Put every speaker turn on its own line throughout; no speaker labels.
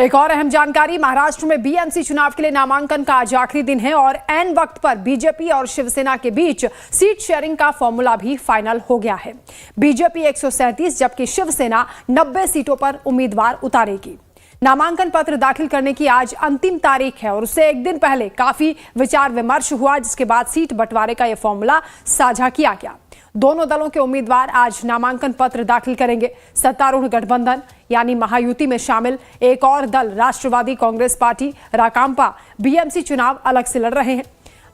एक और अहम जानकारी, महाराष्ट्र में बीएमसी चुनाव के लिए नामांकन का आज आखिरी दिन है और ऐन वक्त पर बीजेपी और शिवसेना के बीच सीट शेयरिंग का फॉर्मूला भी फाइनल हो गया है। बीजेपी 137 जबकि शिवसेना 90 सीटों पर उम्मीदवार उतारेगी। नामांकन पत्र दाखिल करने की आज अंतिम तारीख है और उससे एक दिन पहले काफी विचार विमर्श हुआ, जिसके बाद सीट बंटवारे का यह फॉर्मूला साझा किया गया। दोनों दलों के उम्मीदवार आज नामांकन पत्र दाखिल करेंगे। सत्तारूढ़ गठबंधन यानी महायुति में शामिल एक और दल राष्ट्रवादी कांग्रेस पार्टी राकांपा बीएमसी चुनाव अलग से लड़ रहे हैं।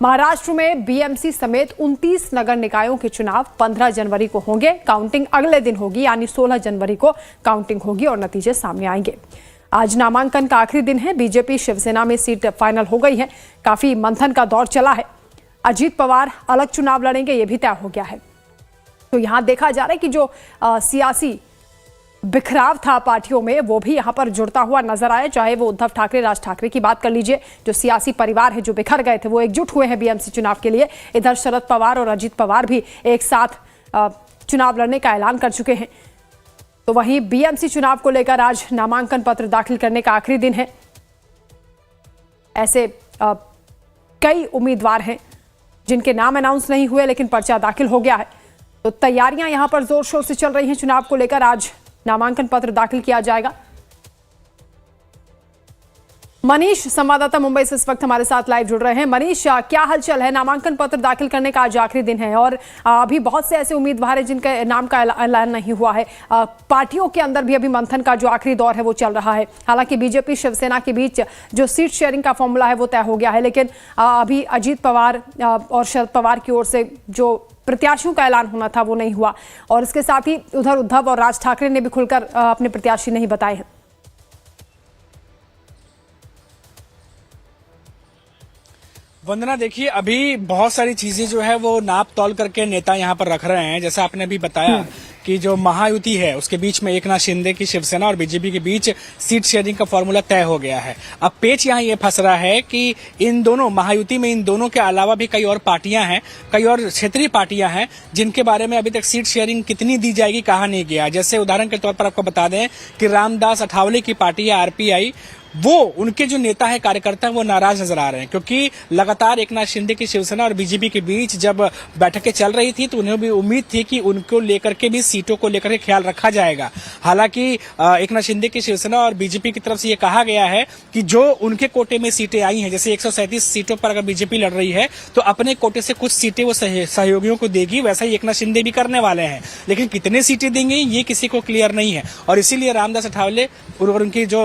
महाराष्ट्र में बीएमसी समेत 29 नगर निकायों के चुनाव 15 जनवरी को होंगे। काउंटिंग अगले दिन होगी यानी 16 जनवरी को काउंटिंग होगी और नतीजे सामने आएंगे। आज नामांकन का आखिरी दिन है। बीजेपी शिवसेना में सीट फाइनल हो गई है। काफी मंथन का दौर चला है। अजीत पवार अलग चुनाव लड़ेंगे, यह भी तय हो गया है। तो यहां देखा जा रहा है कि जो सियासी बिखराव था पार्टियों में, वो भी यहां पर जुड़ता हुआ नजर आया। चाहे वो उद्धव ठाकरे, राज ठाकरे की बात कर लीजिए, जो सियासी परिवार है जो बिखर गए थे, वो एकजुट हुए हैं बीएमसी चुनाव के लिए। इधर शरद पवार और अजीत पवार भी एक साथ चुनाव लड़ने का ऐलान कर चुके हैं। तो वहीं बीएमसी चुनाव को लेकर आज नामांकन पत्र दाखिल करने का आखिरी दिन है। ऐसे कई उम्मीदवार हैं जिनके नाम अनाउंस नहीं हुए, लेकिन पर्चा दाखिल हो गया है। तो तैयारियां यहां पर जोर शोर से चल रही हैं। चुनाव को लेकर आज नामांकन पत्र दाखिल किया जाएगा। मनीष संवाददाता मुंबई से इस वक्त हमारे साथ लाइव जुड़ रहे हैं। मनीष, क्या हलचल है? नामांकन पत्र दाखिल करने का आज आखिरी दिन है और अभी बहुत से ऐसे उम्मीदवार हैं जिनके नाम का ऐलान नहीं हुआ है। पार्टियों के अंदर भी अभी मंथन का जो आखिरी दौर है वो चल रहा है। हालांकि बीजेपी शिवसेना के बीच जो सीट शेयरिंग का फॉर्मूला है वो तय हो गया है, लेकिन अभी अजीत पवार और शरद पवार की ओर से जो प्रत्याशियों का ऐलान होना था वो नहीं हुआ और इसके साथ ही उधर उद्धव और राज ठाकरे ने भी खुलकर अपने प्रत्याशी नहीं बताए हैं।
वंदना, देखिए अभी बहुत सारी चीजें जो है वो नाप तौल करके नेता यहाँ पर रख रहे हैं। जैसा आपने अभी बताया कि जो महायुति है उसके बीच में एकनाथ शिंदे की शिवसेना और बीजेपी के बीच सीट शेयरिंग का फॉर्मूला तय हो गया है। अब पेच यहाँ ये फंस रहा है कि इन दोनों महायुति में इन दोनों के अलावा भी कई और पार्टियां हैं, कई और क्षेत्रीय पार्टियां हैं जिनके बारे में अभी तक सीट शेयरिंग कितनी दी जाएगी कहा नहीं गया। जैसे उदाहरण के तौर पर आपको बता दें कि रामदास अठावले की पार्टी है आरपीआई, वो उनके जो नेता है कार्यकर्ता है वो नाराज नजर आ रहे हैं क्योंकि लगातार एकनाथ शिंदे की शिवसेना और बीजेपी के बीच जब बैठकें चल रही थी तो उन्हें भी उम्मीद थी कि उनको लेकर के भी सीटों को लेकर के ख्याल रखा जाएगा। हालांकि एकनाथ शिंदे की शिवसेना और बीजेपी की तरफ से ये कहा गया है कि जो उनके कोटे में सीटें आई हैं, जैसे 137 सीटों पर अगर बीजेपी लड़ रही है तो अपने कोटे से कुछ सीटें वो सहयोगियों को देगी। वैसा ही एकनाथ शिंदे भी करने वाले हैं, लेकिन कितने सीटें देंगे ये किसी को क्लियर नहीं है और इसीलिए रामदास अठावले और उनकी जो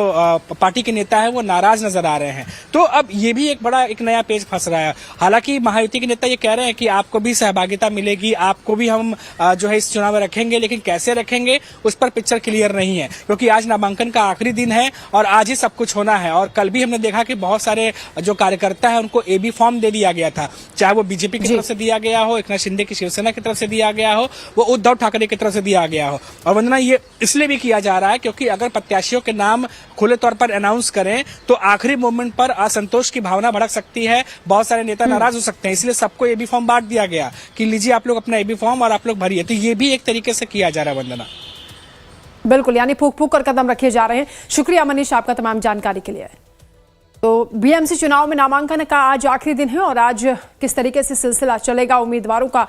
पार्टी के नेता है वो नाराज नजर आ रहे हैं। तो अब ये भी एक नया पेज फंस रहा है। हालांकि महायुति के नेता ये कह रहे हैं कि आपको भी सहभागिता मिलेगी, आपको भी हम जो है इस चुनाव में रखेंगे, लेकिन कैसे रखेंगे उस पर पिक्चर क्लियर नहीं है क्योंकि आज नामांकन का आखिरी दिन है और आज ही सब कुछ होना है। और कल भी हमने देखा कि बहुत सारे जो कार्यकर्ता है उनको एबी फॉर्म दे दिया गया था, चाहे वो बीजेपी की तरफ से दिया गया हो, एकनाथ शिंदे की शिवसेना की तरफ से दिया गया हो, वो उद्धव ठाकरे की तरफ से दिया गया हो। और वंदना, ये इसलिए भी किया जा रहा है क्योंकि अगर प्रत्याशियों के नाम खुले तौर पर अनाउंस करें तो आखिरी मोमेंट पर असंतोष की भावना भड़क सकती है, बहुत सारे नेता नाराज हो सकते हैं। इसलिए सबको एबी फॉर्म बांट दिया गया कि लीजिए आप लोग अपना एबी फॉर्म और आप लोग भरिए। तो ये भी एक तरीके से किया जा रहा है। वंदना,
बिल्कुल, यानी फूक फूक कर कदम रखे जा रहे हैं। शुक्रिया मनीष आपका तमाम जानकारी के लिए। तो बीएमसी चुनाव में नामांकन का आज आखिरी दिन है और आज किस तरीके से सिलसिला चलेगा उम्मीदवारों का